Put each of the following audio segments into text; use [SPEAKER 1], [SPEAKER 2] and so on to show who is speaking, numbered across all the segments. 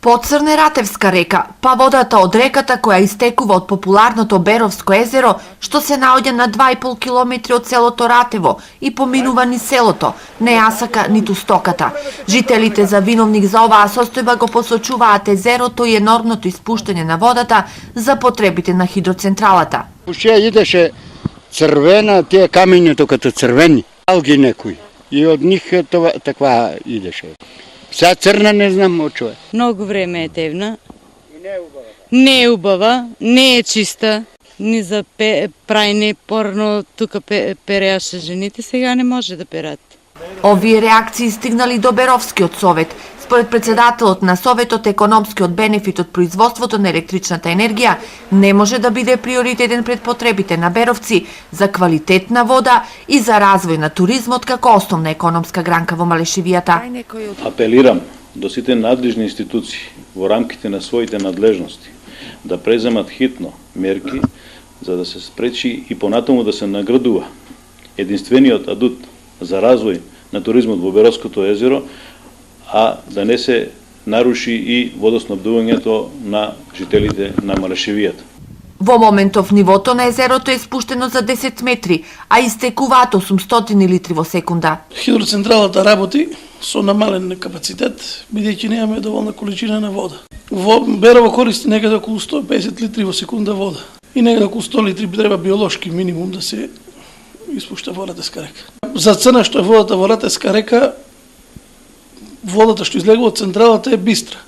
[SPEAKER 1] Поцрне Ратевска река, па водата од реката која истекува од популарното Беровско езеро, што се наоѓа на 2,5 километри од селото Ратево и поминува ни селото, не јасака ниту стоката. Жителите за виновник за оваа состојба го посочуваат езерото и енормното испуштање на водата за потребите на хидроцентралата.
[SPEAKER 2] Уште идеше црвена, тие камењето като црвени, алги некои. И од нив това таква идеше. Сега црна не знам од човек.
[SPEAKER 3] Многу време е тевна. И не е убава, не е чиста. Ни за прајне, порно тука переаше жените, сега не може да перат.
[SPEAKER 1] Овие реакции стигнали до Беровскиот совет. Според председателот на советот, економскиот бенефит од производството на електричната енергија не може да биде приоритетен пред потребите на беровци за квалитетна вода и за развој на туризмот како основна економска гранка во Малешевијата.
[SPEAKER 4] Апелирам до сите надлежни институции во рамките на своите надлежности да преземат хитно мерки за да се спречи и понатаму да се наградува единствениот адут за развој на туризмот во Беровското езеро, а да не се наруши и водоснабдувањето на жителите на Малешевијата.
[SPEAKER 1] Во моментов нивото на езерото е спуштено за 10 метри, а истекуваат 800 литри во секунда.
[SPEAKER 5] Хидроцентралата работи со намален капацитет, бидејќи немаме доволна количина на вода. Во Берово користи некаде околу 150 литри во секунда вода. И некаде околу 100 литри треба биолошки минимум да се испушта во Ратевска река. За цена што е водата во Ратевска река, водата што излегува од централата е бистра.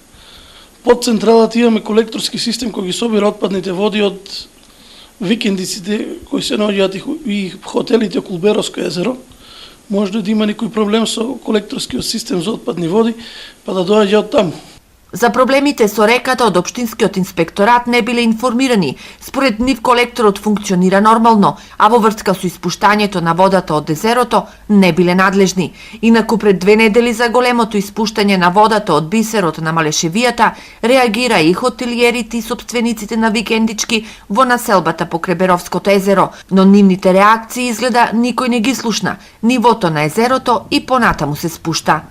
[SPEAKER 5] Под централата имаме колекторски систем кој ги собира отпадните води од викендиците кои се наоѓаат и хотелите околу Беровско езеро. Може да има некој проблем со колекторскиот систем за отпадни води, па да доаѓа од таму.
[SPEAKER 1] За проблемите со реката од Општинскиот инспекторат не биле информирани. Според нив колекторот функционира нормално, а во врска со испуштањето на водата од езерото не биле надлежни. Инаку пред 2 недели за големото испуштање на водата од бисерот на Малешевијата реагира и хотелиерите и сопствениците на викендички во населбата покрај Беровското езеро, но нивните реакции изгледа никој не ги слушна. Нивото на езерото и понатаму се спушта.